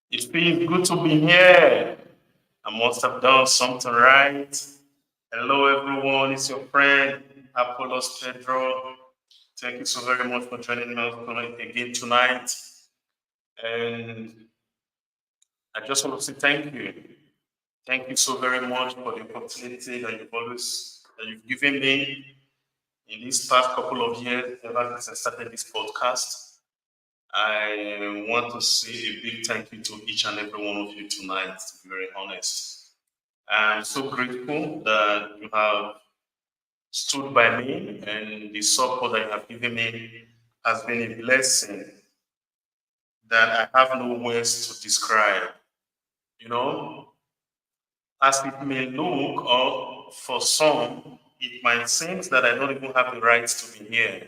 It feels good to be here. I must have done something right. Hello, everyone. It's your friend Apollos Pedro. Thank you so very much for joining us again tonight. And I just want to say thank you. Thank you so very much for the opportunity that you've given me in these past couple of years ever since I started this podcast. I want to say a big thank you to each and every one of you tonight, to be very honest. I'm so grateful that you have stood by me and the support that you have given me has been a blessing that I have no words to describe. You know, as it may look, or for some, it might seem that I don't even have the right to be here.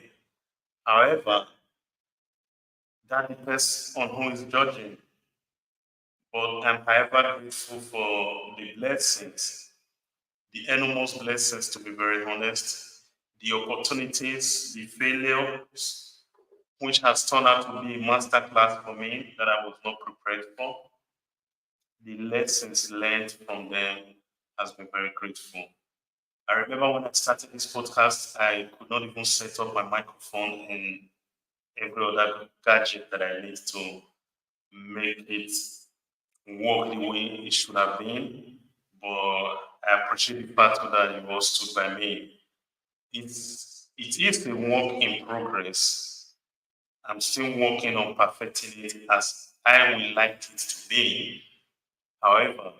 However, that depends on who is judging. But I'm however grateful for the blessings, the enormous blessings, to be very honest, the opportunities, the failures, which has turned out to be a masterclass for me that I was not prepared for. The lessons learned from them has been very grateful. I remember when I started this podcast, I could not even set up my microphone and every other gadget that I need to make it work the way it should have been. But I appreciate the fact that you all stood by me. It is a work in progress. I'm still working on perfecting it as I would like it to be. However,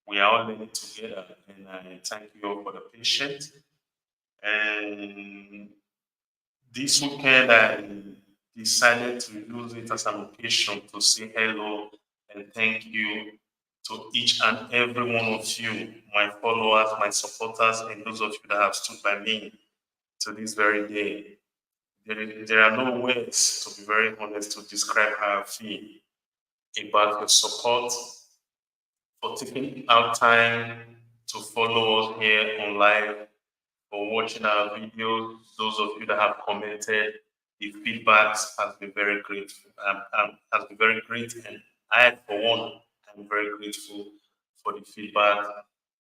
we are all learning together, and I thank you all for the patience. And this weekend, I decided to use it as an occasion to say hello and thank you to each and every one of you, my followers, my supporters, and those of you that have stood by me to this very day. There are no words, to be very honest, to describe how I feel about your support, for taking out time to follow us here online, for watching our videos. Those of you that have commented, the feedbacks has been very great. Has been very great, and I, for one, am very grateful for the feedback.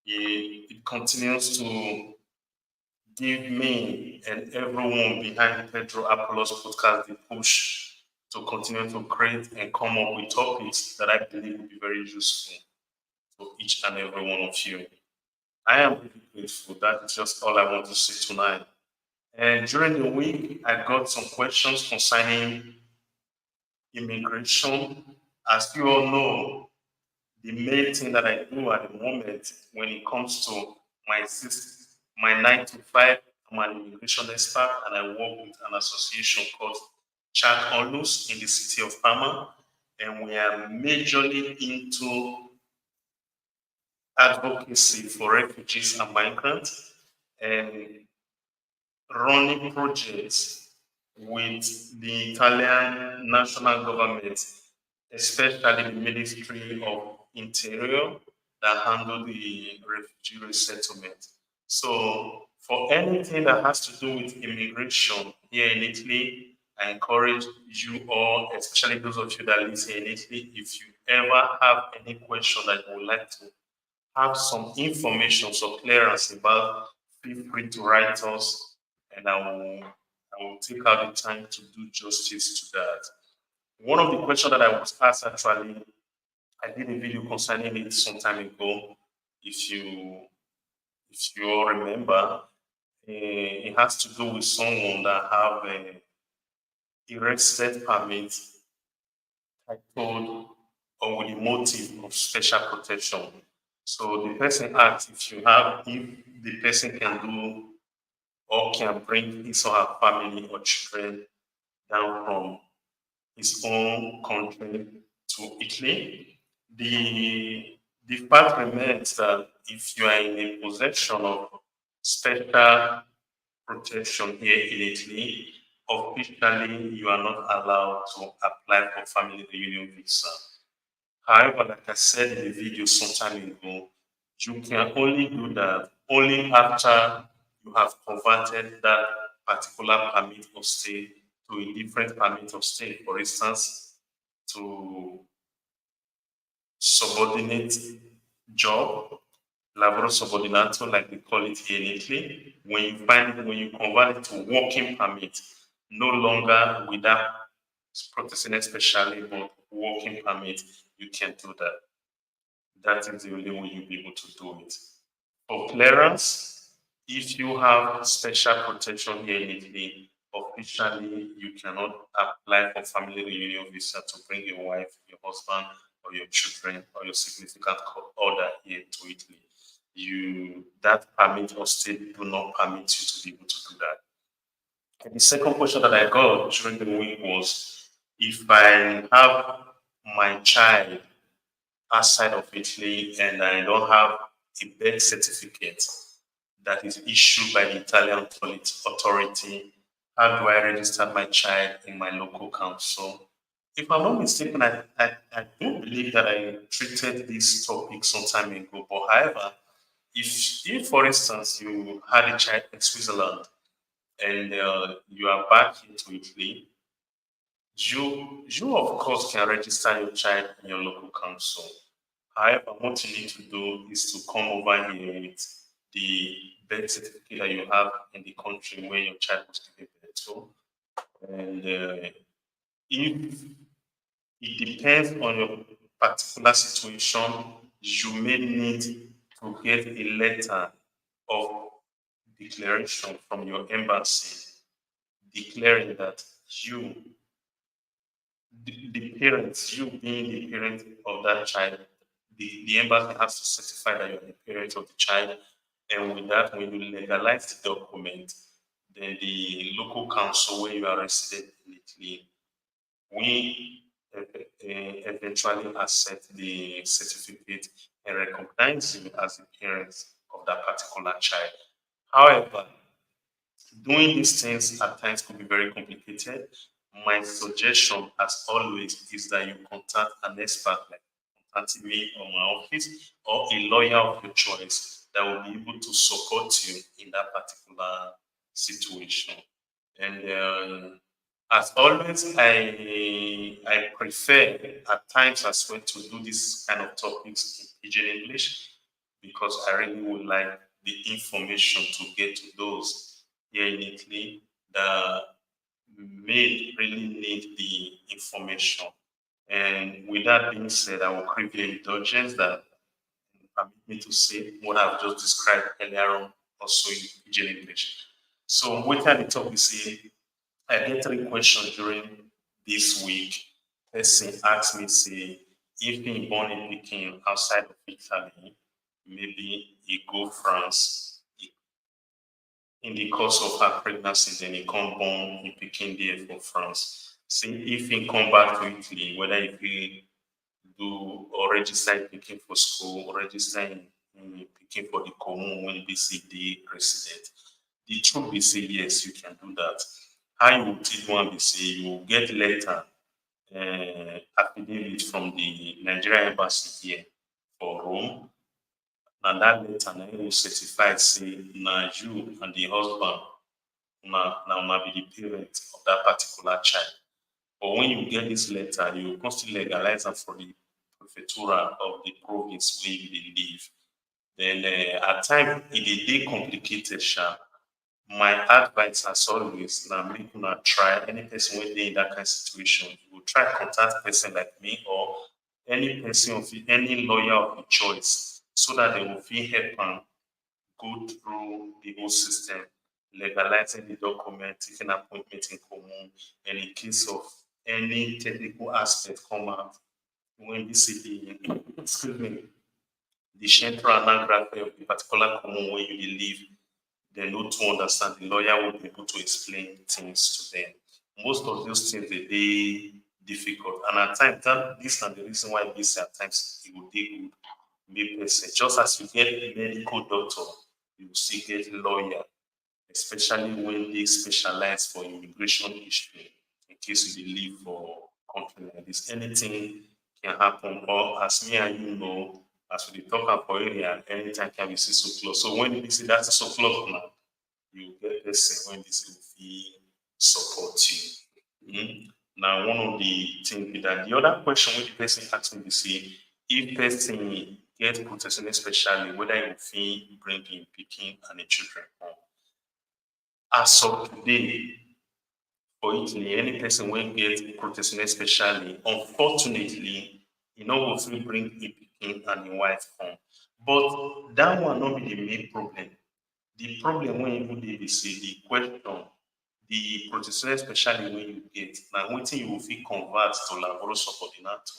It continues to give me and everyone behind Pedro Apollos podcast the push to continue to create and come up with topics that I believe will be very useful to each and every one of you. I am really grateful. That's just all I want to say tonight. And during the week, I got some questions concerning immigration. As you all know, the main thing that I do at the moment when it comes to my 9 to 5, I'm an immigration expert and I work with an association called Chak Onlus in the city of Parma. And we are majorly into advocacy for refugees and migrants and running projects with the Italian national government, especially the Ministry of Interior that handle the refugee resettlement. So for anything that has to do with immigration here in Italy, I encourage you all, especially those of you that live here in Italy, if you ever have any question that you would like to have some information or clearance about, feel free to write us and I will take out the time to do justice to that. One of the questions that I was asked actually, I did a video concerning it some time ago. If you if you all remember, it has to do with someone that have a resident permit titled or with the motive of special protection. So the person asked if the person can do or can bring his or her family or children down from his own country to Italy. The the fact remains that if you are in a possession of special protection here in Italy, officially you are not allowed to apply for family reunion visa. However, like I said in the video some time ago, you can only do that only after you have converted that particular permit of stay to a different permit of stay. For instance, to subordinate job, lavoro subordinato, like they call it here in Italy. When you convert it to working permit, no longer without protesting especially, but working permit, you can do that. That is the only way you'll be able to do it. For clearance, if you have special protection here in Italy, officially you cannot apply for family reunion visa to bring your wife, your husband, or your children, or your significant other here to Italy. That permit or state do not permit you to be able to do that. And the second question that I got during the week was if I have my child outside of Italy and I don't have a birth certificate that is issued by the Italian authority, how do I register my child in my local council? If I'm not mistaken, I do believe that I treated this topic some time ago. But however, if for instance you had a child in Switzerland and you are back into Italy, you of course can register your child in your local council. However, what you need to do is to come over here with the birth certificate that you have in the country where your child was given birth to. And if it depends on your particular situation, you may need to get a letter of declaration from your embassy declaring that you the parents, you being the parent of that child, the embassy has to certify that you're the parent of the child. And with that, when you legalize the document, then the local council where you are resident in Italy, we eventually accept the certificate and recognize you as the parent of that particular child. However, doing these things at times could be very complicated. My suggestion, as always, is that you contact an expert like contacting me or my office or a lawyer of your choice that will be able to support you in that particular situation. And as always, I prefer at times as well to do this kind of topics in pidgin English because I really would like the information to get to those here in Italy that may really need the information. And with that being said, I will crave your indulgence that permit me to say what I've just described earlier on also in pidgin English. So with that, the topic say I get three questions during this week. Person asked me, say, if being born in Peking outside of Italy, maybe he go France in the course of her pregnancy, then he come born in Peking there for France. See if he come back to Italy, whether if he do or register in Peking for school or register in Peking for the commune when BCD resident. The truth be say yes, you can do that. How you will take one be say you will get letter affidavit from the Nigerian embassy here for Rome. And that letter na will certify say na you and the husband now be the parent of that particular child. But when you get this letter, you will still legalize am for the prefectura of the province where you dey live. Then at times it dey complicated sha. My advice as always na make una try any person wey dey in that kind of situation, you go try contact person like me or any person of any lawyer of your choice so that they will fit help am go through the whole system, legalizing the document, taking appointment in common, and in case of any technical aspect come out, when this is the excuse me, the central anagraphy of the particular common where you dey live, they no too understand. The lawyer will be able to explain things to them. Most of those things they dey difficult, and at times this is the reason why this at times it will dey good. Make person just as you get medical doctor, you will still get lawyer, especially when they specialize for immigration issue. In case you dey live for country like this, anything can happen. Or as me and you know, as we dey talk am for area, anytime can be 6 o'clock. So when you see that 6 o'clock now, you get person when this will fit support you. Now, one of the things be that the other question which the person asked me be say, if person get protection, especially whether you fit bring in pikin and the children home. As of today, for Italy, any person wey get protection, especially, unfortunately, e no go fit bring im pikin and im wife home. But that one no be the main problem. The problem wey even dey be say the question, the protection, especially when you get, na wetin you go fit convert to laboro subordinato.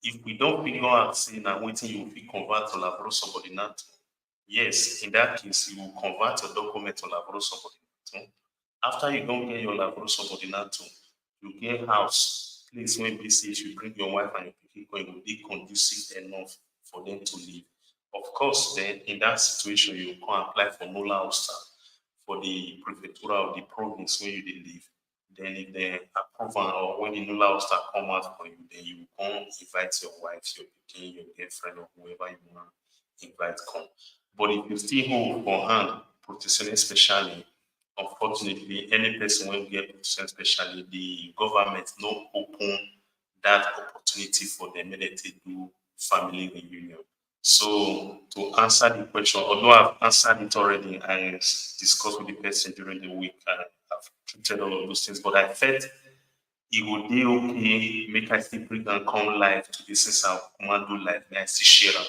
If we don figure out say na wetin you go fit convert to laboro subordinato, yes, in that case, you will convert your document to laboro subordinato. After you don get your laboro subordinato, you get house, place wey be say if you bring your wife and your pikin come, e go dey conducive enough for them to live. Of course, then in that situation, you go come apply for nulla osta for the prefectura of the province where you dey live. Then if they approve am or when the nulla osta come out for you, then you come invite your wife, your pikin, your girlfriend, or whoever you want invite come. But if you still hold for hand protection, especially, unfortunately, any person wey get protection, especially the government, no open that opportunity for them make dem take do family reunion. So to answer the question, although I've answered it already, I discussed with the person during the week, and I've treated all of those things, but I felt it would be okay, make I still bring and come live to this since I come do live, may I still share am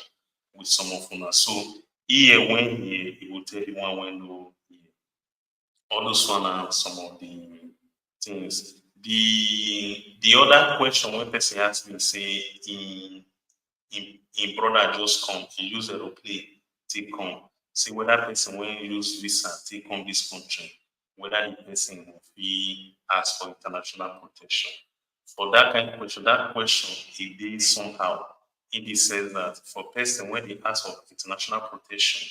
with some of una. So here when here, it will tell the one when no here. All those one are some of the things. The other question when person ask me say in brother just come, he use aeroplane take come. Say whether person when use visa take come this country, whether the person will be ask for international protection. For that kind of question, that question it is somehow in the sense that for person when they ask for international protection,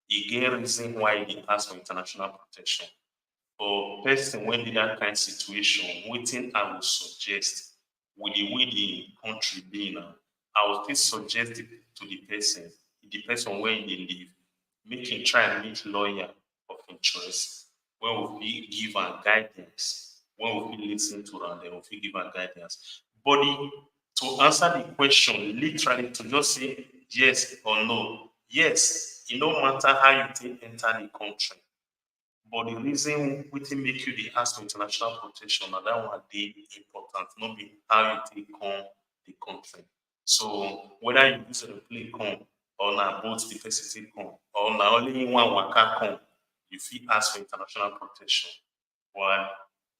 e get reason why they ask for international protection. For person when in that kind of situation, wetin I would suggest with the way the country be now, I would still suggest to the person where they live, make him try and meet lawyer of interest, when will be give am guidance, when will be listen to am, then will be give am guidance. But to answer the question, literally to just say yes or no, yes, it no matter how you take enter the country. But the reason wetin make you dey ask for international protection na that one dey important, no be how you take come the country. So whether you use aeroplane come or na boat the person take come or na only one waka come, you fit ask for international protection. But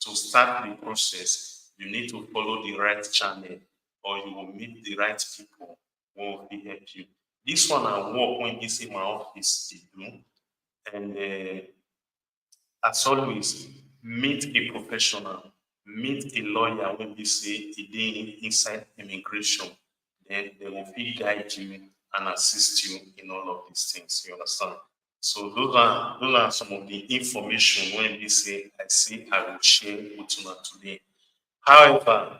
to start the process, you need to follow the right channel or you will meet the right people who will fit help you. This one na work when be say my office dey do, and as always, meet a professional, meet a lawyer when they say e dey inside immigration, then they will fit guide you and assist you in all of these things. You understand? So those are some of the information when they say I will share with you today. However,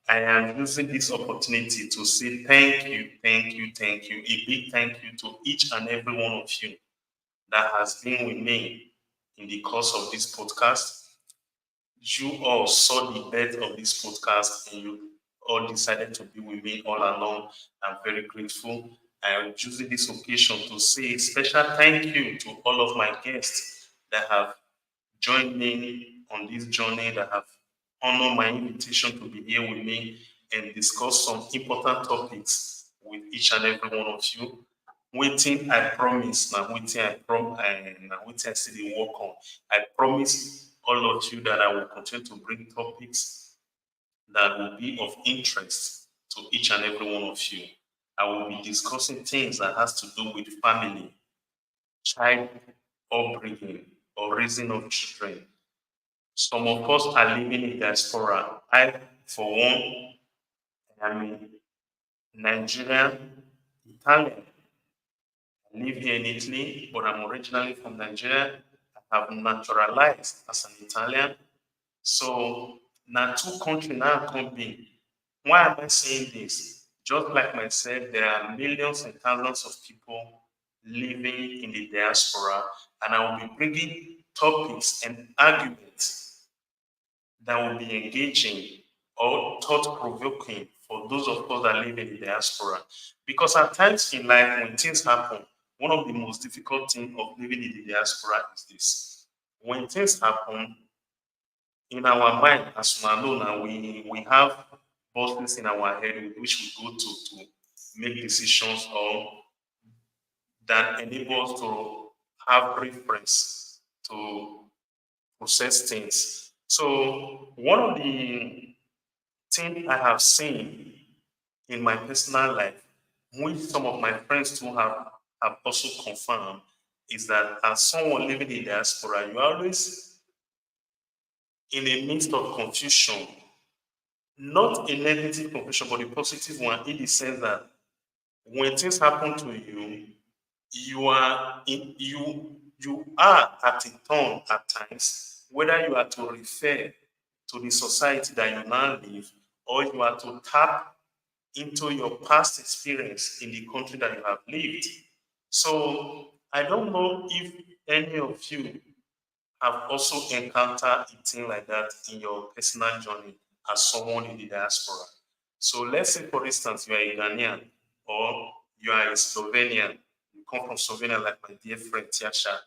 I am using this opportunity to say thank you, thank you, thank you, a big thank you to each and every one of you that has been with me in the course of this podcast. You all saw the birth of this podcast and you all decided to be with me all along. I'm very grateful. I am using this occasion to say a special thank you to all of my guests that have joined me on this journey, that have honored my invitation to be here with me and discuss some important topics with each and every one of you. Waiting, I promise. Now, waiting, now waiting, I still dey work on. I promise all of you that I will continue to bring topics that will be of interest to each and every one of you. I will be discussing things that has to do with family, child upbringing, or raising of children. Some of us are living in diaspora. I, for one, am in Nigerian, Italian. I live here in Italy, but I'm originally from Nigeria. I have naturalized as an Italian. So now two countries now come be. Why am I saying this? Just like myself, there are millions and thousands of people living in the diaspora, and I will be bringing topics and arguments that will be engaging or thought provoking for those of us that live in the diaspora. Because at times in life, when things happen, one of the most difficult things of living in the diaspora is this. When things happen, in our mind, as we know now, we have voices in our head with which we go to make decisions or that enable us to have reference to process things. So one of the things I have seen in my personal life, which some of my friends too have also confirmed, is that as someone living in diaspora, you're always in a midst of confusion, not a negative confusion, but a positive one, in the sense that when things happen to you, you are at a turn at times, whether you are to refer to the society that you now live, or you are to tap into your past experience in the country that you have lived. So I don't know if any of you have also encountered a thing like that in your personal journey as someone in the diaspora. So let's say, for instance, you are a Ghanaian or you are a Slovenian. You come from Slovenia, like my dear friend Tiasha,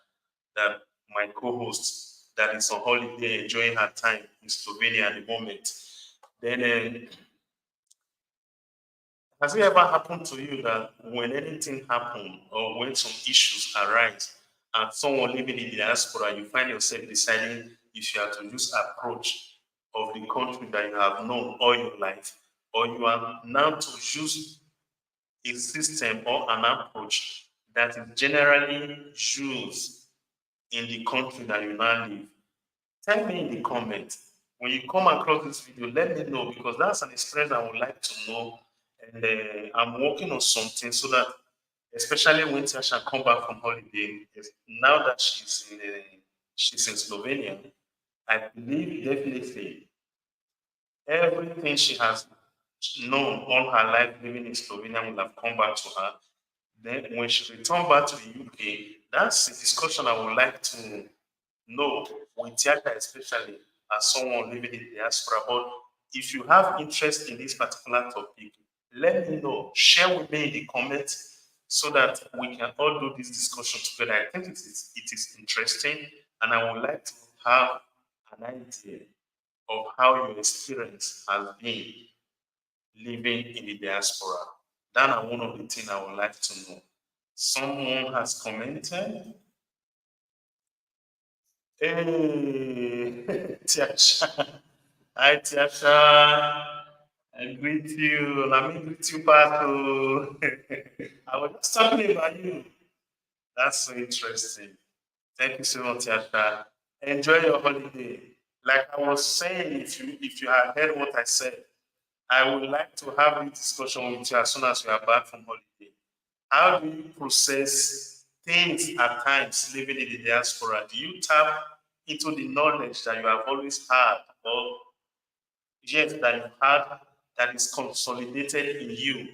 that my co-host that is on holiday enjoying her time in Slovenia at the moment. Then has it ever happened to you that when anything happens or when some issues arise and someone living in the diaspora, you find yourself deciding if you are to use approach of the country that you have known all your life, or you are now to use a system or an approach that is generally used in the country that you now live? Tell me in the comments. When you come across this video, let me know because that's an experience I would like to know. And I'm working on something so that, especially when Tasha come back from holiday, now that she's in Slovenia, I believe definitely everything she has known all her life living in Slovenia will have come back to her. Then when she returns back to the UK, that's a discussion I would like to know with theater, especially as someone living in the diaspora. But if you have interest in this particular topic, let me know. Share with me in the comments so that we can all do this discussion together. I think it is interesting, and I would like to have an idea of how your experience has been living in the diaspora. That are one of the things I would like to know. Someone has commented. Hey, Tiasha. Hi, Tiasha. I greet you. Let me greet you back. Oh. I was just talking about you. That's so interesting. Thank you so much, Tiasha. Enjoy your holiday. Like I was saying, if you had heard what I said, I would like to have a discussion with you as soon as you are back from holiday. How do you process things at times living in the diaspora? Do you tap into the knowledge that you have always had or yet that you had that is consolidated in you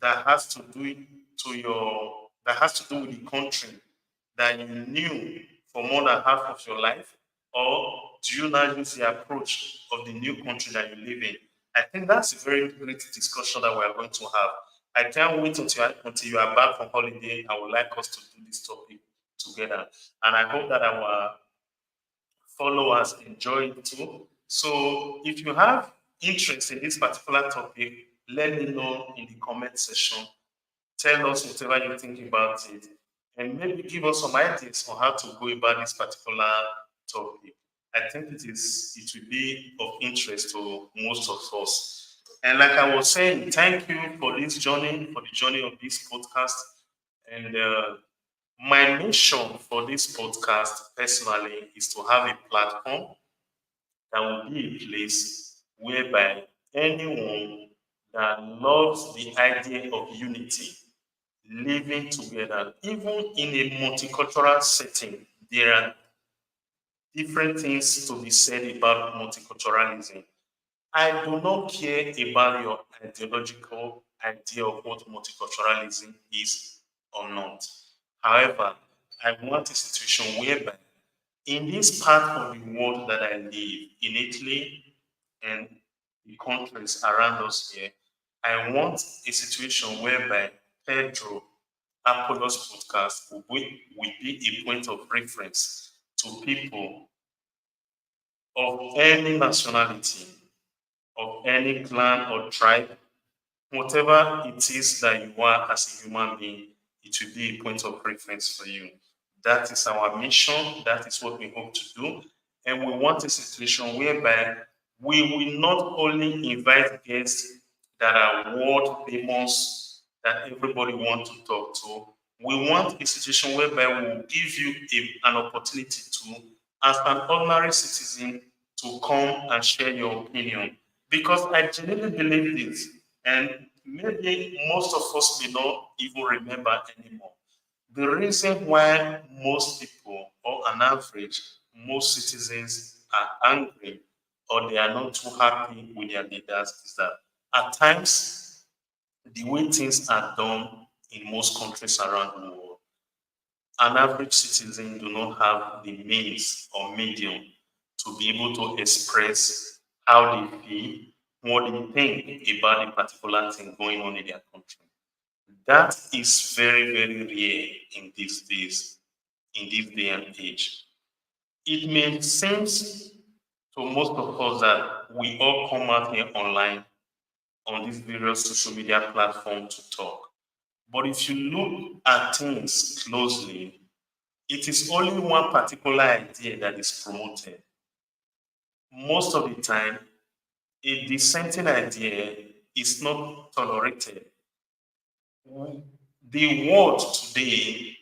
that has to do that has to do with the country that you knew for more than half of your life? Or do you now use the approach of the new country that you live in? I think that's a very great discussion that we are going to have. I can't wait until you are back from holiday. I would like us to do this topic together. And I hope that our followers enjoy it too. So if you have interest in this particular topic, let me know in the comment section. Tell us whatever you think about it, and maybe give us some ideas on how to go about this particular topic. I think it will be of interest to most of us. And like I was saying, thank you for this journey, for the journey of this podcast. And my mission for this podcast personally is to have a platform that will be a place whereby anyone that loves the idea of unity, living together, even in a multicultural setting, there are different things to be said about multiculturalism. I do not care about your ideological idea of what multiculturalism is or not. However, I want a situation whereby in this part of the world that I live, in Italy and the countries around us here, I want a situation whereby Pedro Apollo's podcast will be a point of reference to people of any nationality, of any clan or tribe, whatever it is that you are as a human being, it will be a point of reference for you. That is our mission. That is what we hope to do. And we want a situation whereby we will not only invite guests that are world famous, that everybody wants to talk to. We want a situation whereby we will give you an opportunity to, as an ordinary citizen, to come and share your opinion. Because I genuinely believe this, and maybe most of us may not even remember anymore. The reason why most people, or on average, most citizens are angry or they are not too happy with their leaders is that at times, the way things are done in most countries around the world, an average citizen do not have the means or medium to be able to express how they feel, what they think about a particular thing going on in their country. That is very, very rare in these days, in this day and age. It may seem to most of us that we all come out here online on these various social media platforms to talk. But if you look at things closely, it is only one particular idea that is promoted. Most of the time, a dissenting idea is not tolerated. The world today,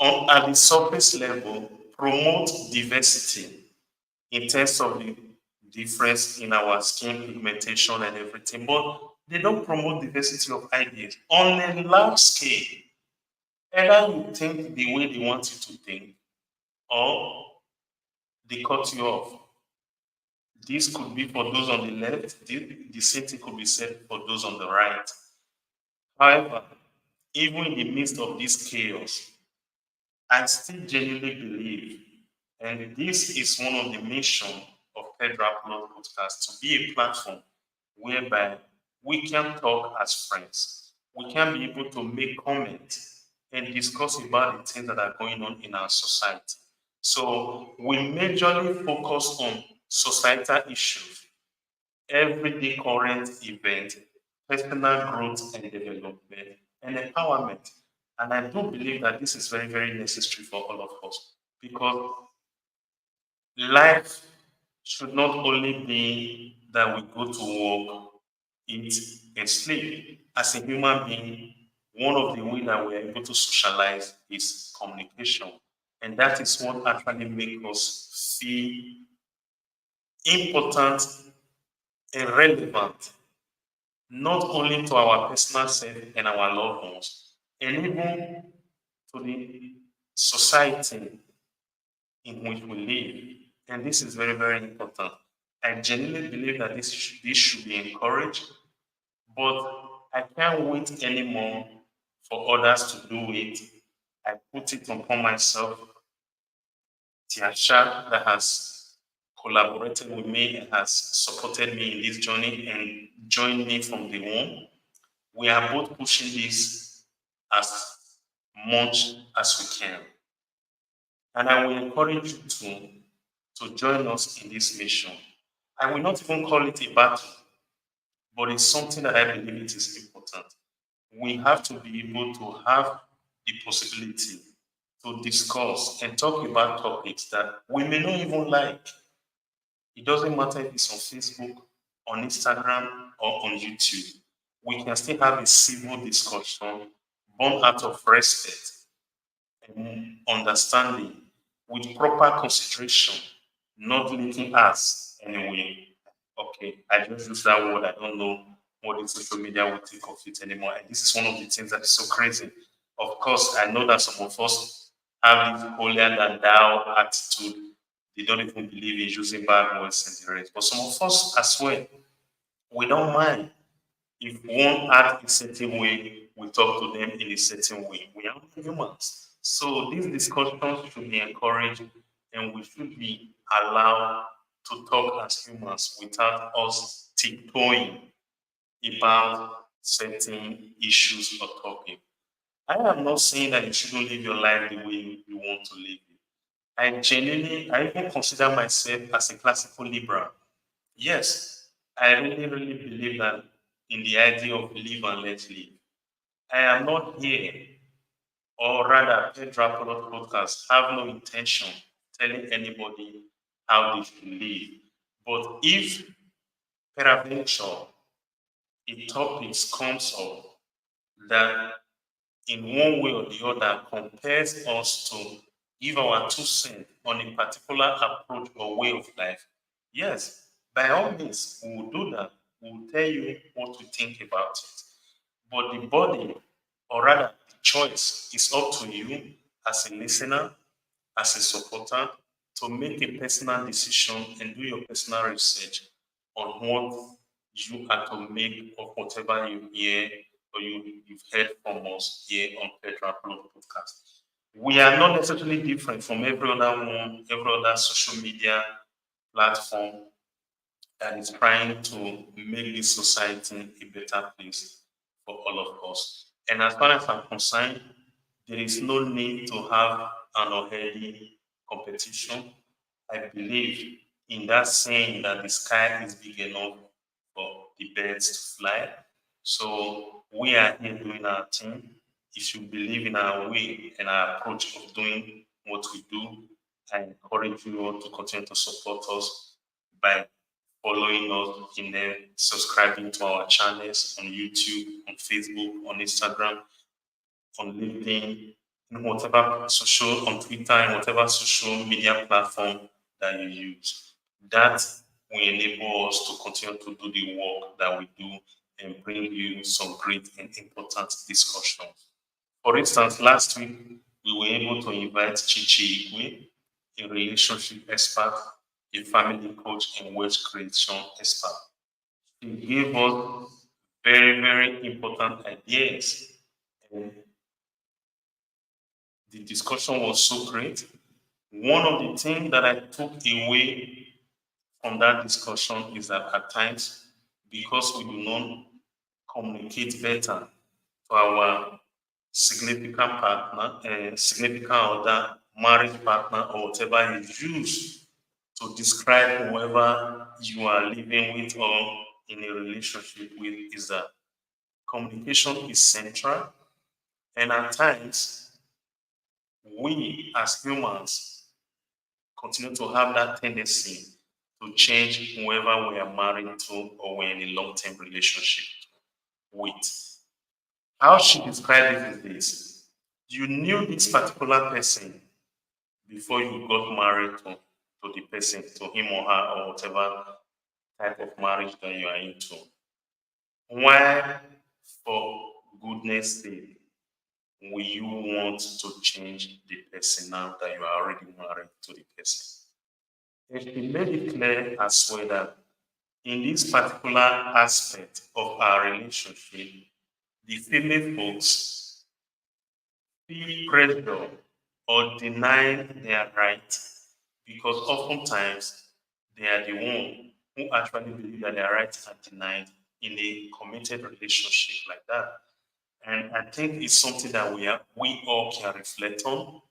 at the surface level, promotes diversity in terms of the difference in our skin pigmentation and everything, but they don't promote diversity of ideas on a large scale. Either you think the way they want you to think, or they cut you off. This could be for those on the left, the same thing could be said for those on the right. However, even in the midst of this chaos, I still genuinely believe, and this is one of the mission of Pedro Upload Podcast, to be a platform whereby we can talk as friends. We can be able to make comments and discuss about the things that are going on in our society. So we majorly focus on societal issues, everyday current event, personal growth and development, and empowerment. And I do believe that this is very, very necessary for all of us because life should not only be that we go to work, eat, and sleep. As a human being, one of the ways that we're able to socialize is communication. And that is what actually makes us feel important and relevant, not only to our personal self and our loved ones, and even to the society in which we live. And this is very, very important. I genuinely believe that this should be encouraged, but I can't wait anymore for others to do it. I put it upon myself. Tiasha, that has collaborated with me and has supported me in this journey and joined me from the womb. We are both pushing this as much as we can. And I will encourage you to join us in this mission. I will not even call it a battle, but it's something that I believe it is important. We have to be able to have the possibility to discuss and talk about topics that we may not even like. It doesn't matter if it's on Facebook, on Instagram, or on YouTube. We can still have a civil discussion born out of respect and understanding with proper consideration, not linking us anyway. Okay, I just use that word. I don't know what the social media will think of it anymore. And this is one of the things that is so crazy. Of course, I know that some of us have this holier than thou attitude. They don't even believe in using bad words and the rest. But some of us as well, we don't mind if one act a certain way, we talk to them in a certain way. We are humans. So these discussions should be encouraged and we should be allowed to talk as humans without us tiptoeing about certain issues or topic. I am not saying that you shouldn't live your life the way you want to live it. I even consider myself as a classical liberal. Yes, I really, really believe that in the idea of live and let live. I am not here, or rather, Pedro Apollo podcast have no intention telling anybody how they should live. But if peradventure a topic comes up that in one way or the other compares us to give our 2 cents on a particular approach or way of life, yes, by all means, we will do that. We will tell you what we think about it. But the body, or rather, the choice is up to you as a listener, as a supporter, to make a personal decision and do your personal research on what you are to make of whatever you hear or you've heard from us here on Petra Upload Podcast. We are not necessarily different from every other one, every other social media platform that is trying to make this society a better place for all of us. And as far as I'm concerned, there is no need to have an unhealthy competition. I believe in that saying that the sky is big enough for the birds to fly. So we are here doing our thing. If you believe in our way and our approach of doing what we do, I encourage you all to continue to support us by following us in there, subscribing to our channels on YouTube, on Facebook, on Instagram, on LinkedIn, in whatever social, on Twitter, and whatever social media platform that you use. That will enable us to continue to do the work that we do and bring you some great and important discussions. For instance, last week we were able to invite Chichi Igwe, a relationship expert, a family coach, and wealth creation expert. She gave us very, very important ideas. And the discussion was so great. One of the things that I took away from that discussion is that at times, because we do not communicate better to our significant partner, significant other, marriage partner, or whatever you use to describe whoever you are living with or in a relationship with, is that communication is central. And at times, we as humans continue to have that tendency to change whoever we are married to or we're in a long term relationship with. How she described it is this: you knew this particular person before you got married to the person, to him or her, or whatever type of marriage that you are into. Why, for goodness sake, will you want to change the person now that you are already married to the person? And she made it clear as well that in this particular aspect of our relationship, the female folks feel pressure or deny their right because oftentimes they are the one who actually believe that their rights are denied in a committed relationship like that. And I think it's something that we all can reflect on,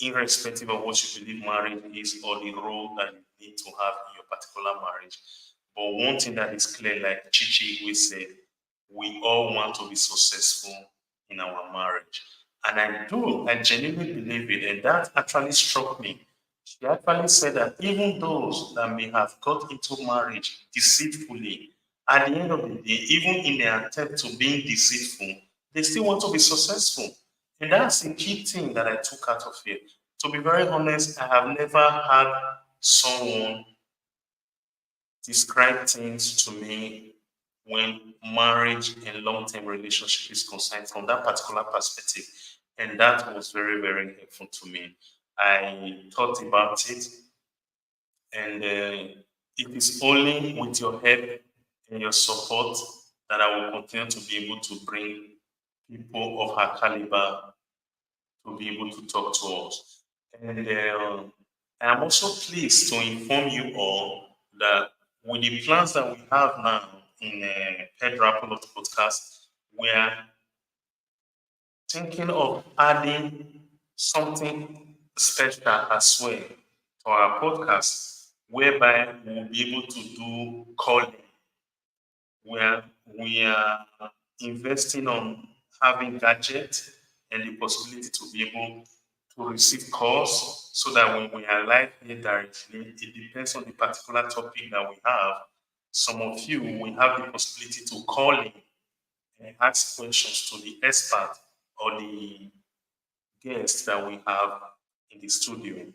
irrespective of what you believe marriage is or the role that you need to have in your particular marriage. But one thing that is clear, like Chichi we said, we all want to be successful in our marriage. And I genuinely believe it. And that actually struck me. She actually said that even those that may have got into marriage deceitfully, at the end of the day, even in their attempt to being deceitful, they still want to be successful. And that's the key thing that I took out of it. To be very honest, I have never had someone describe things to me when marriage and long-term relationship is concerned from that particular perspective. And that was very, very helpful to me. I thought about it, and it is only with your help and your support that I will continue to be able to bring people of her caliber to be able to talk to us. And I am also pleased to inform you all that with the plans that we have now in Pedro Apollo podcast, we are thinking of adding something special as well to our podcast, whereby we'll be able to do calling, where we are investing on having gadgets and the possibility to be able to receive calls so that when we are live here directly, it depends on the particular topic that we have. Some of you will have the possibility to call in and ask questions to the expert or the guests that we have in the studio.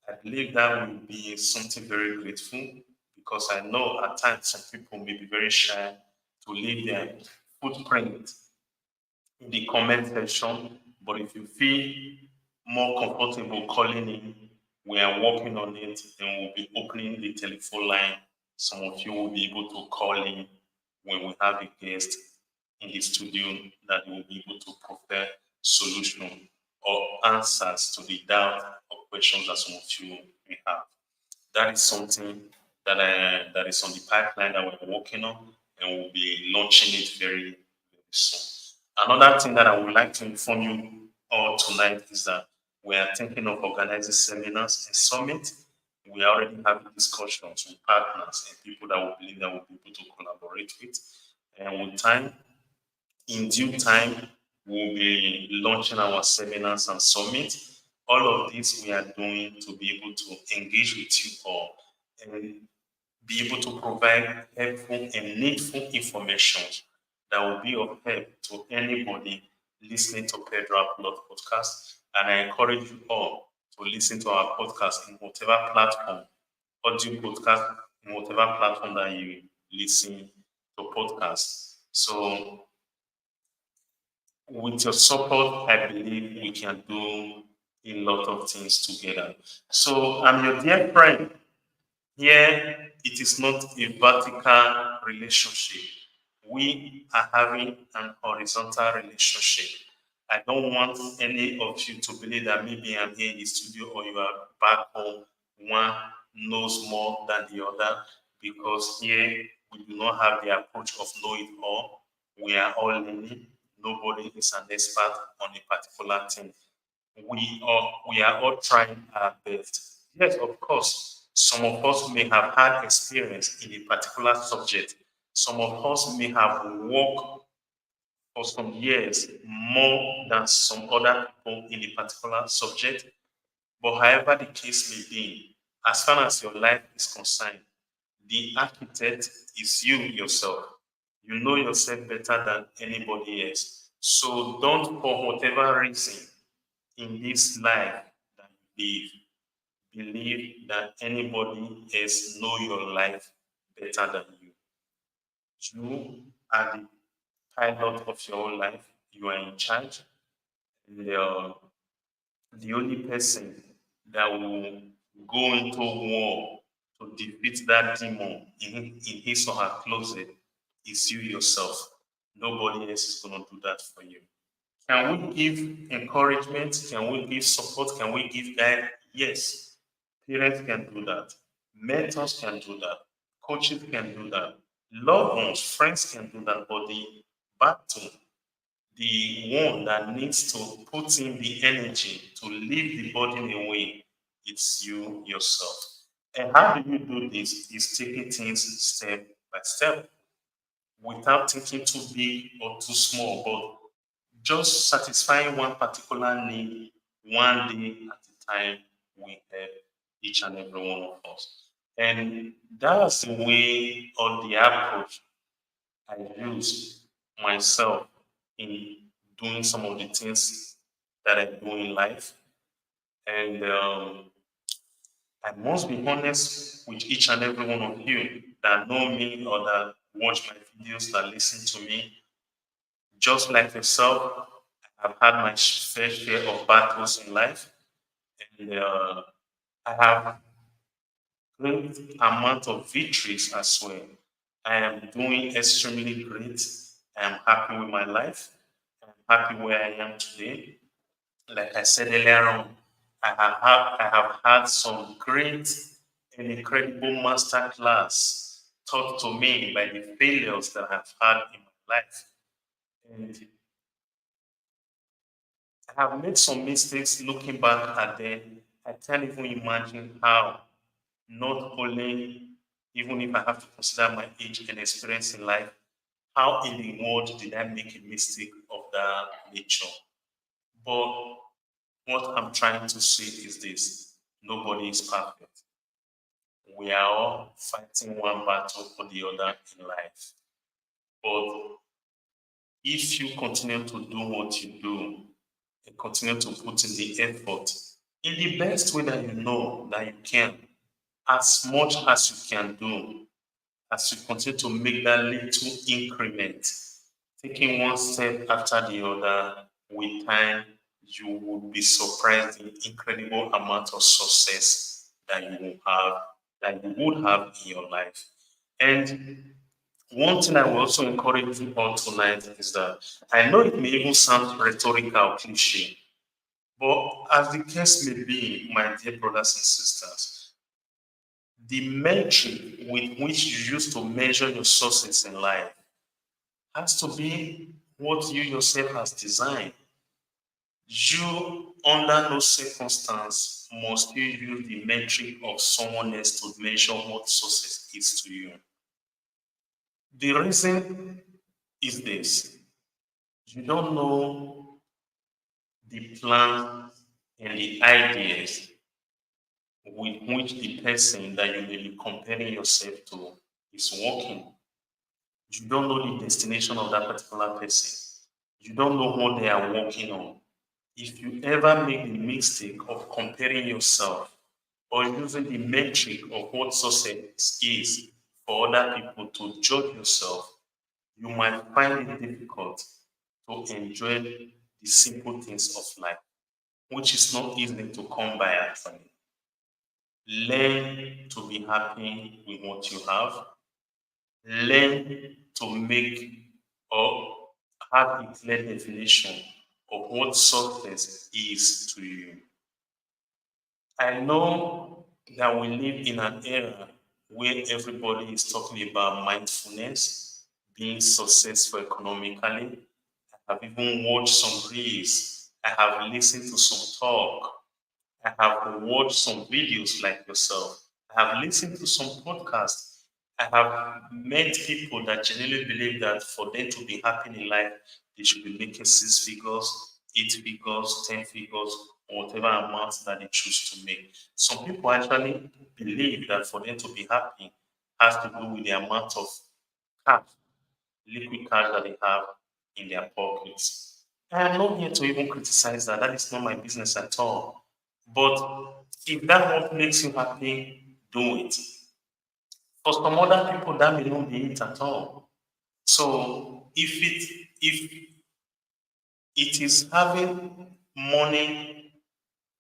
I believe that will be something very grateful because I know at times some people may be very shy to leave their footprint in the comment section. But if you feel more comfortable calling in, we are working on it and we'll be opening the telephone line. Some of you will be able to call in when we have a guest in the studio that will be able to provide solution or answers to the doubt or questions that some of you may have. That is something that is on the pipeline that we're working on, and we'll be launching it very, very soon. Another thing that I would like to inform you all tonight is that we are thinking of organizing seminars and summits. We are already having discussions with partners and people that we believe that we'll be able to collaborate with. And with time, in due time, we'll be launching our seminars and summits. All of this we are doing to be able to engage with you all and be able to provide helpful and needful information that will be of help to anybody listening to Pedro Upload podcast. And I encourage you all to listen to our podcast in whatever platform, audio podcast, in whatever platform that you listen to podcasts. So with your support, I believe we can do a lot of things together. So I'm your dear friend. Here, it is not a vertical relationship. We are having an horizontal relationship. I don't want any of you to believe that maybe I'm here in the studio or you are back home. One knows more than the other because here we do not have the approach of know it all. We are all learning. Nobody is an expert on a particular thing. We are all trying our best. Yes, of course, some of us may have had experience in a particular subject. Some of us may have worked for some years more than some other people in a particular subject. But however the case may be, as far as your life is concerned, the architect is you yourself. You know yourself better than anybody else. So don't, for whatever reason, in this life that you live, believe that anybody else know your life better than you. You are the pilot of your own life. You are in charge. And the only person that will go into war to defeat that demon in his or her closet is you yourself. Nobody else is going to do that for you. Can we give encouragement? Can we give support? Can we give guide? Yes. Parents can do that. Mentors can do that. Coaches can do that. Loved ones, friends can do that. But the battle, the one that needs to put in the energy to leave the burden away, it's you yourself. And how do you do this? Is taking things step by step without thinking too big or too small, but just satisfying one particular need one day at a time will help each and every one of us. And that's the way or the approach I use myself in doing some of the things that I do in life. And I must be honest with each and every one of you that know me or that watch my videos, that listen to me. Just like yourself, I've had my fair share of battles in life, and I have great amount of victories as well. I am doing extremely great. I am happy with my life. I'm happy where I am today. Like I said earlier on, I have had some great an incredible master class taught to me by the failures that I've had in my life. And I have made some mistakes looking back at them. I can't even imagine how, not only even if I have to consider my age and experience in life, how in the world did I make a mistake of that nature? But what I'm trying to say is this: nobody is perfect. We are all fighting one battle or the other in life. But if you continue to do what you do and continue to put in the effort in the best way that you know that you can, as much as you can do, as you continue to make that little increment, taking one step after the other, with time, you would be surprised the incredible amount of success that you will have, that you would have in your life. And one thing I will also encourage you all tonight is that I know it may even sound rhetorical cliche, but as the case may be, my dear brothers and sisters, the metric with which you used to measure your success in life has to be what you yourself has designed. You, under no circumstance, must you use the metric of someone else to measure what success is to you. The reason is this: you don't know the plans and the ideas with which the person that you may be comparing yourself to is working. You don't know the destination of that particular person. You don't know what they are working on. If you ever make the mistake of comparing yourself or using the metric of what success is for other people to judge yourself, you might find it difficult to enjoy the simple things of life, which is not easy to come by actually. Learn to be happy with what you have. Learn to make or have a clear definition of what success is to you. I know that we live in an era where everybody is talking about mindfulness, being successful economically. I have even watched some reels. I have listened to some talk. I have watched some videos like yourself. I have listened to some podcasts. I have met people that genuinely believe that for them to be happy in life, they should be making 6 figures, 8 figures, 10 figures, or whatever amount that they choose to make. Some people actually believe that for them to be happy has to do with the amount of cash, liquid cash that they have in their pockets. I am not here to even criticize that. That is not my business at all. But if that what makes you happy, do it. For some other people, that may not be it at all. So if it is having money,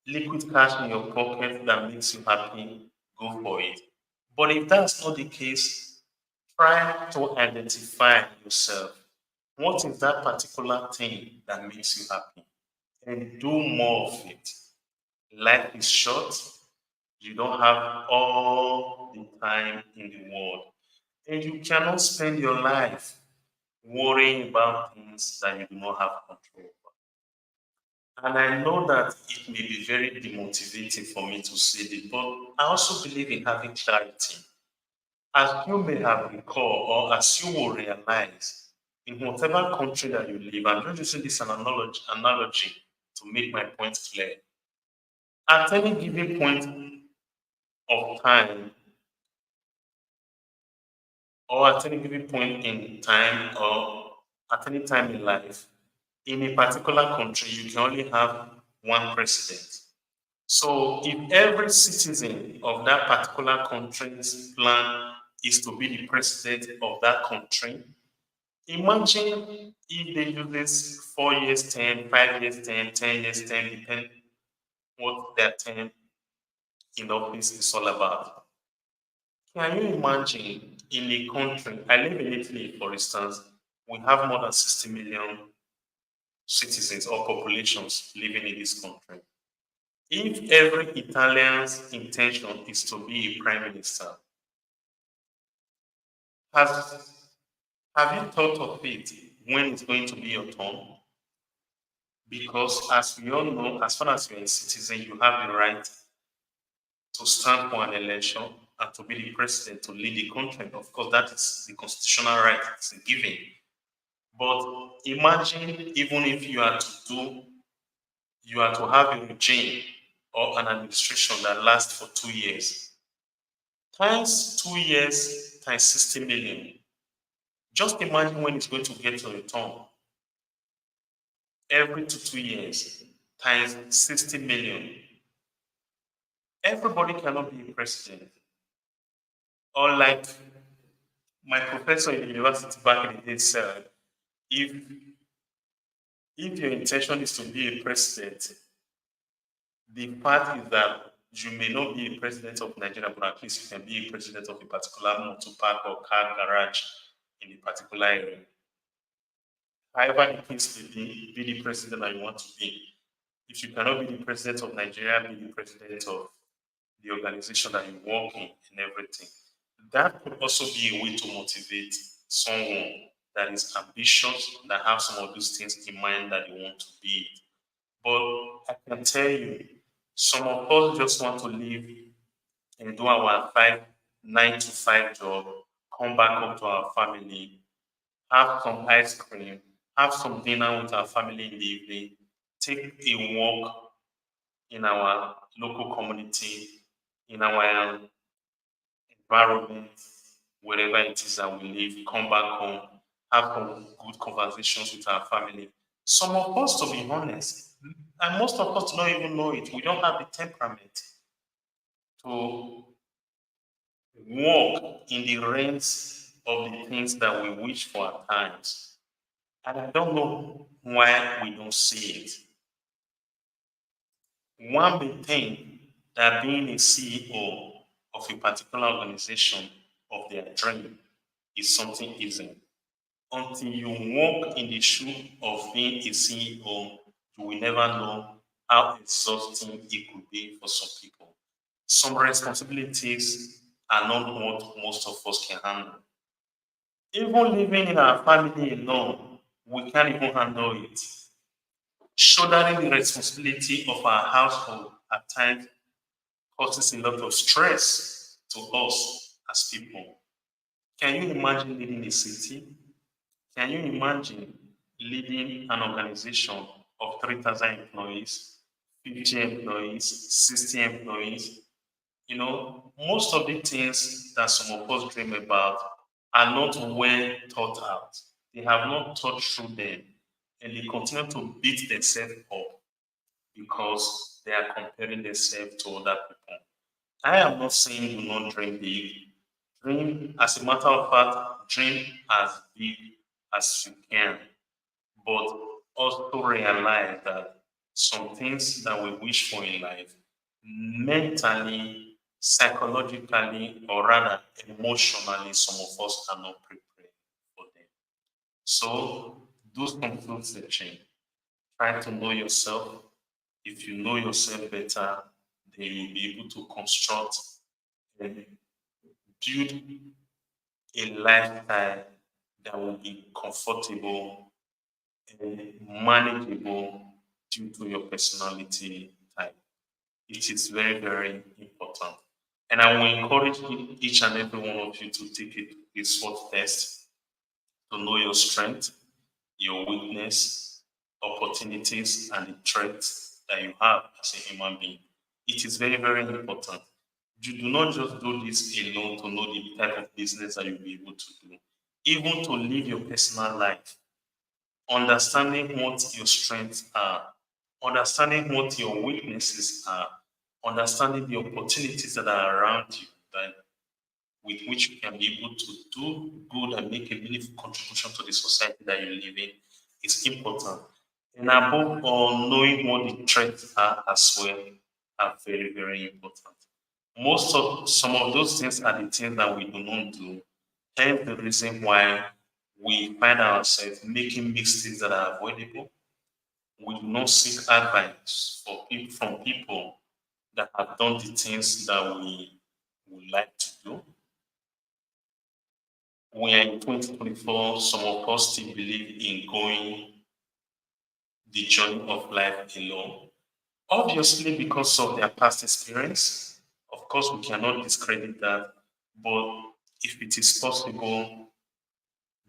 liquid cash in your pocket that makes you happy, go for it. But if that's not the case, try to identify yourself. What is that particular thing that makes you happy? And do more of it. Life is short. You don't have all the time in the world. And you cannot spend your life worrying about things that you do not have control over. And I know that it may be very demotivating for me to say this, but I also believe in having clarity. As you may have recalled, or as you will realize, in whatever country that you live, I'm just using this analogy to make my point clear. At any given point of time, or at any given point in time, or at any time in life, in a particular country, you can only have one president. So, if every citizen of that particular country's plan is to be the president of that country, imagine if they do this 4 years, 10, 5 years, 10, 10 years, 10, depending what their term in office is all about. Can you imagine in a country, I live in Italy, for instance, we have more than 60 million citizens or populations living in this country. If every Italian's intention is to be a prime minister, has have you thought of it when it's going to be your turn? Because as we all know, as far as you're a citizen, you have the right to stand for an election and to be the president to lead the country. Of course, that is the constitutional right, it's a given. But imagine even if you are to have a regime or an administration that lasts for 2 years. Times 2 years times 60 million. Just imagine when it's going to get to a turn every 2 years times 60 million. Everybody cannot be a president. Or like my professor in the university back in the day said, if if your intention is to be a president, the part is that you may not be a president of Nigeria, but at least you can be a president of a particular motor park or car garage in a particular area. However, the case may be the president that you want to be. If you cannot be the president of Nigeria, be the president of the organization that you work in and everything. That could also be a way to motivate someone that is ambitious, that has some of those things in mind that they want to be. But I can tell you, some of us just want to live and do our 9 to 5 job, come back home to our family, have some ice cream, have some dinner with our family in the evening, take a walk in our local community, in our environment, wherever it is that we live, come back home, have some good conversations with our family. Some of us, to be honest, and most of us do not even know it, we don't have the temperament to walk in the range of the things that we wish for at times. And I don't know why we don't see it. One may think that being a CEO of a particular organization of their dream is something easy. Until you walk in the shoe of being a CEO, you will never know how exhausting it could be for some people. Some responsibilities are not what most of us can handle. Even living in our family alone, we can't even handle it. Shouldering the responsibility of our household at times causes a lot of stress to us as people. Can you imagine leading a city? Can you imagine leading an organization of 3,000 employees, 50 employees, 60 employees? You know, most of the things that some of us dream about are not well thought out. They have not thought through them, and they continue to beat themselves up because they are comparing themselves to other people. I am not saying do not dream big. Dream, as a matter of fact, dream as big as you can, but also realize that some things that we wish for in life, mentally, psychologically, or rather emotionally, some of us are not prepared for them. So, do some searching. Try to know yourself. If you know yourself better, then you'll be able to construct and build a lifestyle that will be comfortable and manageable due to your personality type. It is very, very important. And I will encourage each and every one of you to take a SWOT test to know your strength, your weakness, opportunities, and the threats that you have as a human being. It is very, very important. You do not just do this alone to know the type of business that you'll be able to do, even to live your personal life, understanding what your strengths are, understanding what your weaknesses are, understanding the opportunities that are around you that with which you can be able to do good and make a meaningful contribution to the society that you live in is important. And above all, knowing what the threats are as well are very, very important. Most of some of those things are the things that we do not do. Hence the reason why we find ourselves making mistakes that are avoidable. We do not seek advice from people that have done the things that we would like to do. We are in 2024, some of us still believe in going the journey of life alone. Obviously, because of their past experience, of course, we cannot discredit that. But if it is possible,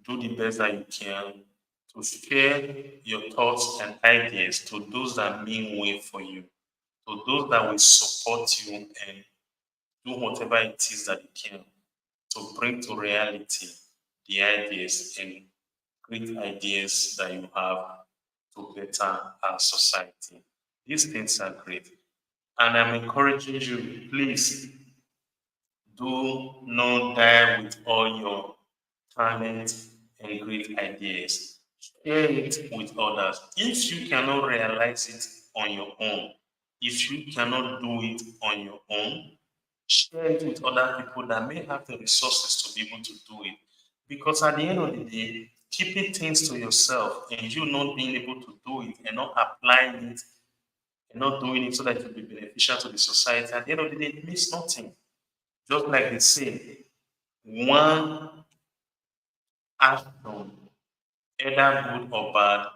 do the best that you can to share your thoughts and ideas to those that mean well for you, to those that will support you and do whatever it is that you can to bring to reality the ideas and great ideas that you have to better our society. These things are great. And I'm encouraging you, please do not die with all your talent and great ideas. Share it with others. If you cannot realize it on your own, if you cannot do it on your own, share it with other people that may have the resources to be able to do it. Because at the end of the day, keeping things to yourself and you not being able to do it and not applying it and not doing it so that it will be beneficial to the society, at the end of the day, it means nothing. Just like they say, one action, either good or bad,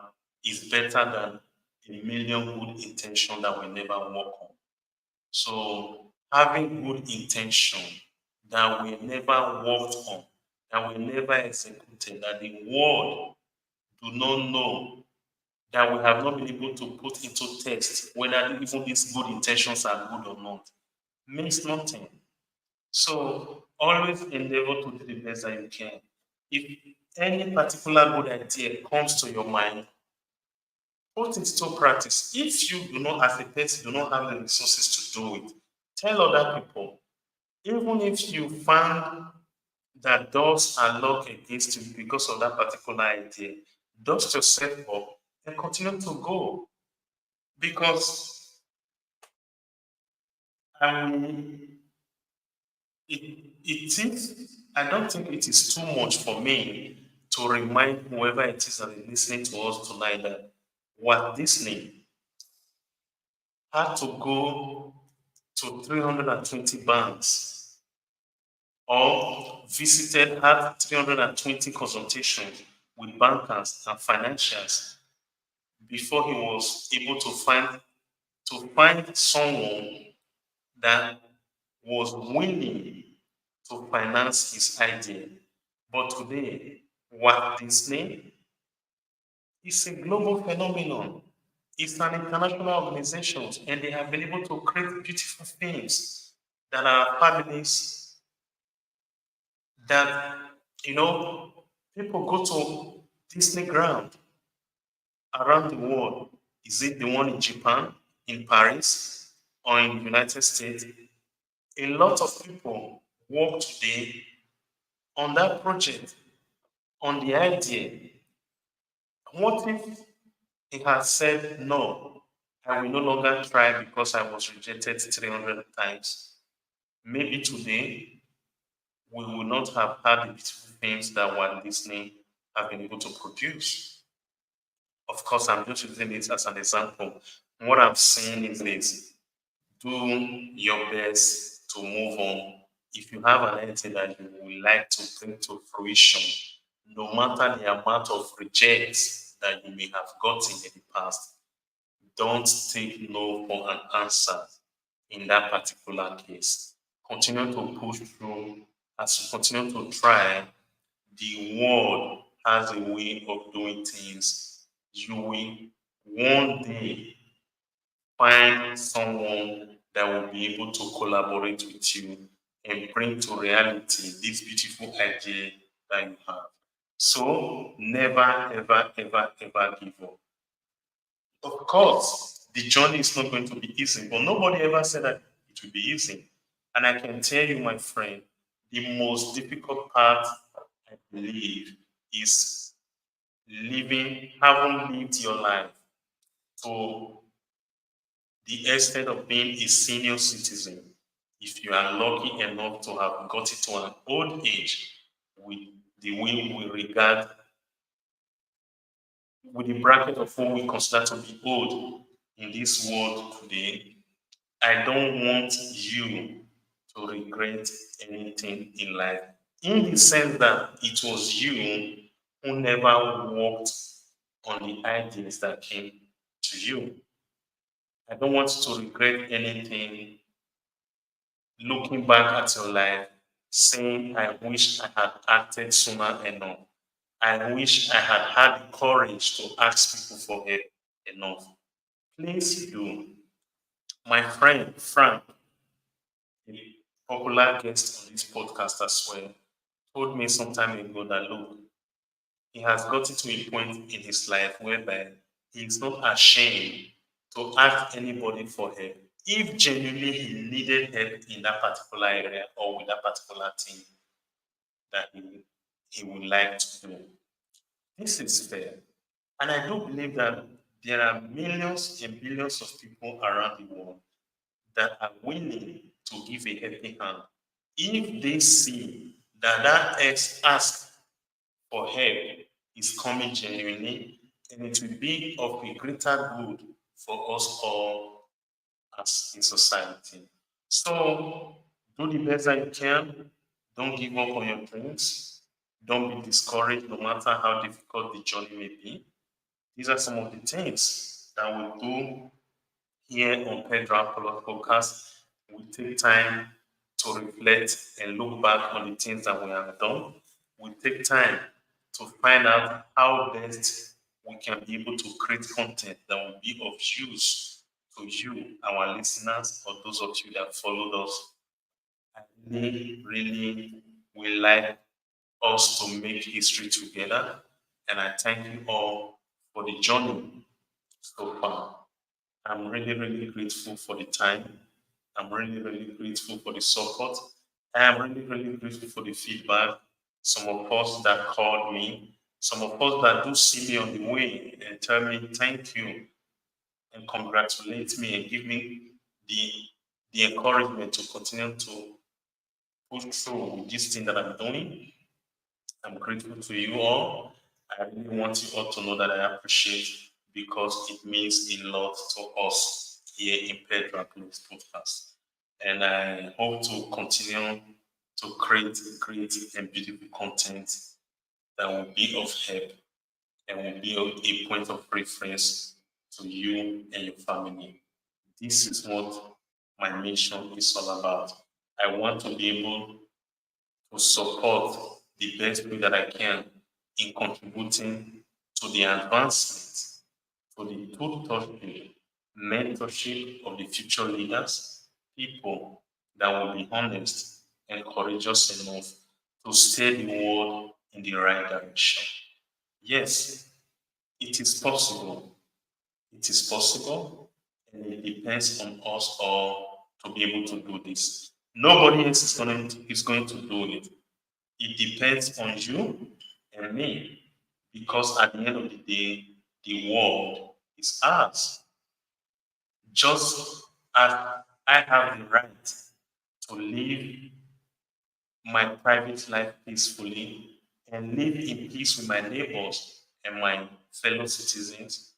is better than a million good intentions that will never work on. So having good intention that we never worked on, that we never executed, that the world do not know, that we have not been able to put into text whether even these good intentions are good or not, means nothing. So always endeavor to do the best that you can. If any particular good idea comes to your mind, put it to practice. If you do not, as a person, do not have the resources to do it, tell other people. Even if you find that doors are locked against you because of that particular idea, dust yourself up and continue to go. Because um, it is, I don't think it is too much for me to remind whoever it is that is listening to us tonight that Walt Disney had to go to 320 banks or visited, had 320 consultations with bankers and financiers before he was able to find someone that was willing to finance his idea. But today, Walt Disney is a global phenomenon. It's an international organization, and they have been able to create beautiful things that our families, that, you know, people go to Disney ground around the world. Is it the one in Japan, in Paris, or in the United States? A lot of people work today on that project, on the idea. What if he has said, no, I will no longer try because I was rejected 300 times? Maybe today we will not have had the beautiful things that Walt Disney have been able to produce. Of course, I'm just using it as an example. What I'm saying is this: do your best to move on. If you have an idea that you would like to bring to fruition, no matter the amount of rejects that you may have gotten in the past, don't take no for an answer in that particular case. Continue to push through. As you continue to try, the world has a way of doing things. You will one day find someone that will be able to collaborate with you and bring to reality this beautiful idea that you have. So never, ever, ever, ever give up. Of course, the journey is not going to be easy, but nobody ever said that it will be easy. And I can tell you, my friend, the most difficult part, I believe, is having lived your life to the extent of being a senior citizen. If you are lucky enough to have got it to an old age, with the way we regard, with the bracket of what we consider to be old in this world today, I don't want you to regret anything in life. In the sense that it was you who never worked on the ideas that came to you. I don't want you to regret anything looking back at your life, saying, I wish I had acted sooner enough. I wish I had had the courage to ask people for help enough. Please do. My friend Frank, a popular guest on this podcast as well, told me some time ago that look, he has gotten to a point in his life whereby he is not ashamed to ask anybody for help. If genuinely he needed help in that particular area or with that particular thing that he would like to do. This is fair. And I do believe that there are millions and billions of people around the world that are willing to give a helping hand if they see that ask for help is coming genuinely and it will be of a greater good for us all as a society. So do the best that you can. Don't give up on your dreams. Don't be discouraged no matter how difficult the journey may be. These are some of the things that we do here on Pedro Apollo podcast. We take time to reflect and look back on the things that we have done. We take time to find out how best we can be able to create content that will be of use to you, our listeners, or those of you that followed us. I really would like us to make history together. And I thank you all for the journey so far. I'm really grateful for the time. I'm really grateful for the support. I'm really grateful for the feedback. Some of us that called me, some of us that do see me on the way and tell me thank you and congratulate me and give me the the encouragement to continue to push through with this thing that I'm doing. I'm grateful to you all. I really want you all to know that I appreciate because it means a lot to us here in Pedro Plus podcast. And I hope to continue to create great and beautiful content that will be of help and will be a point of reference to you and your family. This is what my mission is all about. I want to be able to support the best way that I can in contributing to the advancement, to the tutorship, mentorship of the future leaders, people that will be honest and courageous enough to steer the world in the right direction. Yes, it is possible. It is possible, and it depends on us all to be able to do this. Nobody else is going to do it. It depends on you and me because at the end of the day, the world is ours. Just as I have the right to live my private life peacefully and live in peace with my neighbors and my fellow citizens,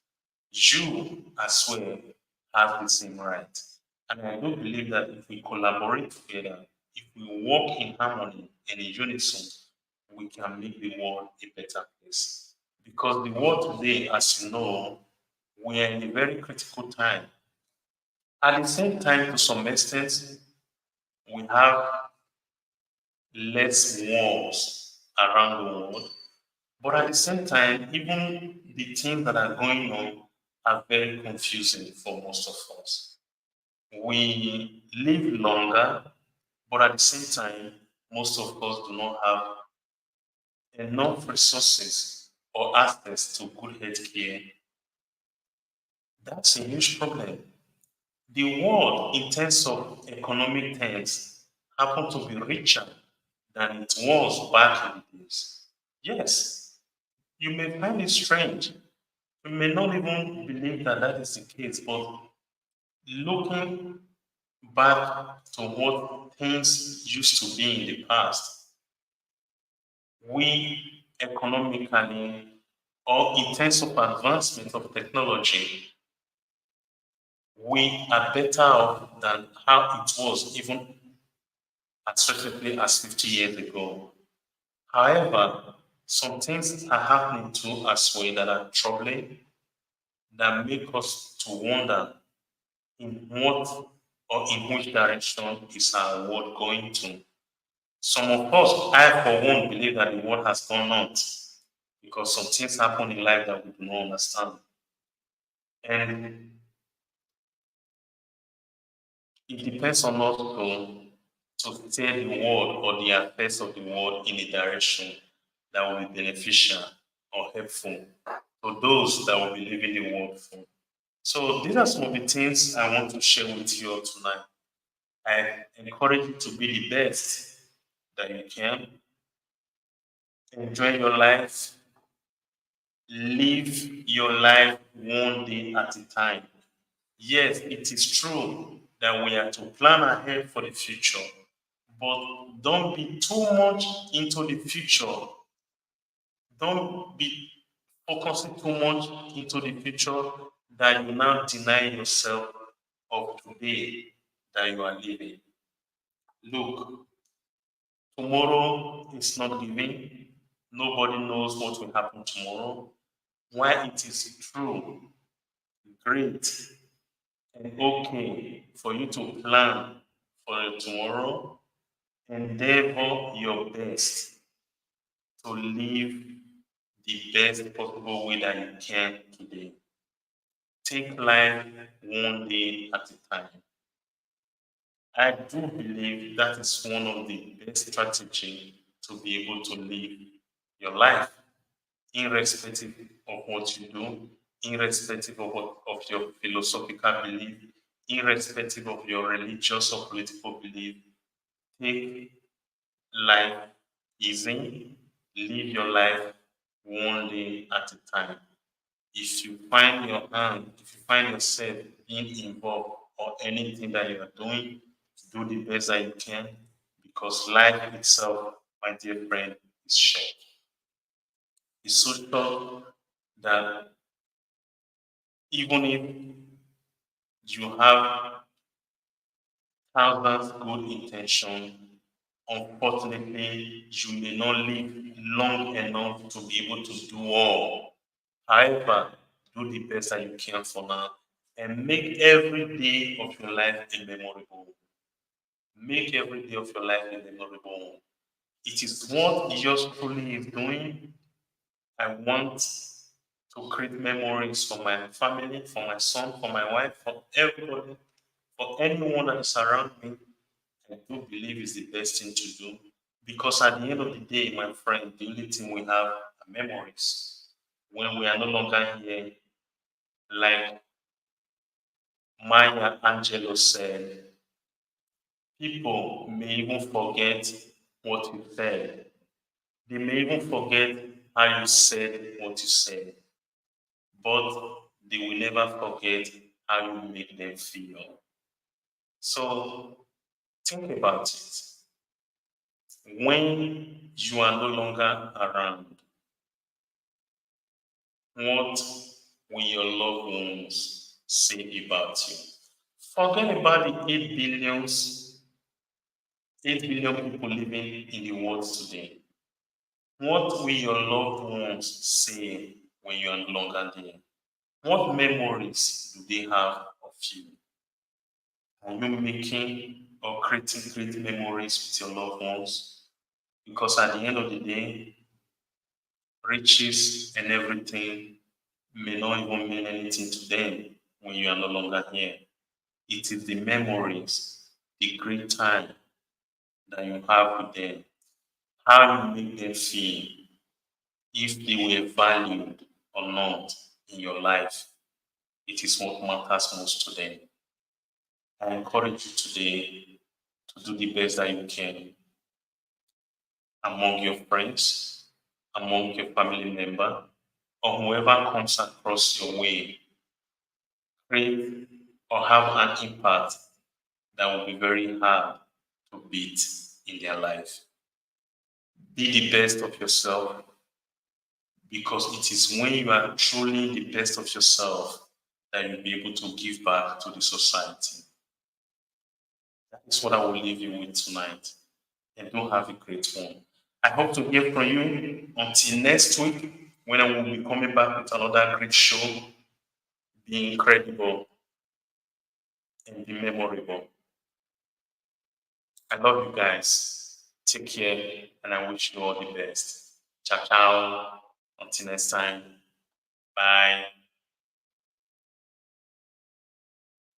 you as well have the same right. And I do believe that if we collaborate together, if we work in harmony and in unison, we can make the world a better place. Because the world today, as you know, we are in a very critical time. At the same time, to some extent, we have less wars around the world. But at the same time, even the things that are going on are very confusing for most of us. We live longer, but at the same time, most of us do not have enough resources or access to good health care. That's a huge problem. The world, in terms of economic terms, happened to be richer than it was back in the days. Yes, you may find it strange. You may not even believe that that is the case, but looking back to what things used to be in the past, we economically or in terms of advancement of technology, we are better off than how it was even as recently as 50 years ago. However, some things are happening to us well that are troubling, that make us to wonder in what or in which direction is our world going to. Some of us, I for one, believe that the world has gone on because some things happen in life that we do not understand. And it depends on us to steer the world or the affairs of the world in a direction that will be beneficial or helpful to those that will be living the world for. So these are some of the things I want to share with you all tonight. I encourage you to be the best that you can. Enjoy your life. Live your life one day at a time. Yes, it is true that we are to plan ahead for the future, but don't be too much into the future. Don't be focusing too much into the future that you now deny yourself of today that you are living. Look, tomorrow is not given. Nobody knows what will happen tomorrow. Why it is true, great, and okay for you to plan for tomorrow, endeavor your best to live the best possible way that you can today. Take life one day at a time. I do believe that is one of the best strategies to be able to live your life, irrespective of what you do, irrespective of your philosophical belief, irrespective of your religious or political belief. Take life easy, live your life one day at a time. If you find yourself being involved or anything that you are doing, do the best that you can because life itself, my dear friend, is short. It's so short that even if you have thousands good intentions, unfortunately, you may not live long enough to be able to do all. However, do the best that you can for now and make every day of your life a memorable one. Make every day of your life a memorable one. It is what yours truly is doing. I want to create memories for my family, for my son, for my wife, for everybody, for anyone that is around me. I do believe is the best thing to do because at the end of the day, my friend, the only thing we have are memories. When we are no longer here, like Maya Angelou said, people may even forget what you said. They may even forget how you said what you said, but they will never forget how you make them feel. So think about it. When you are no longer around, what will your loved ones say about you? Forget about the 8 billion people living in the world today. What will your loved ones say when you are no longer there? What memories do they have of you? Are you making or creating great memories with your loved ones? Because at the end of the day, riches and everything may not even mean anything to them when you are no longer here. It is the memories, the great time that you have with them, how you make them feel, if they were valued or not in your life. It is what matters most to them. I encourage you today to do the best that you can among your friends, among your family member, or whoever comes across your way. Create or have an impact that will be very hard to beat in their life. Be the best of yourself because it is when you are truly the best of yourself that you'll be able to give back to the society. That is what I will leave you with tonight. And do have a great one. I hope to hear from you until next week when I will be coming back with another great show. Be incredible and be memorable. I love you guys. Take care and I wish you all the best. Ciao, ciao. Until next time. Bye.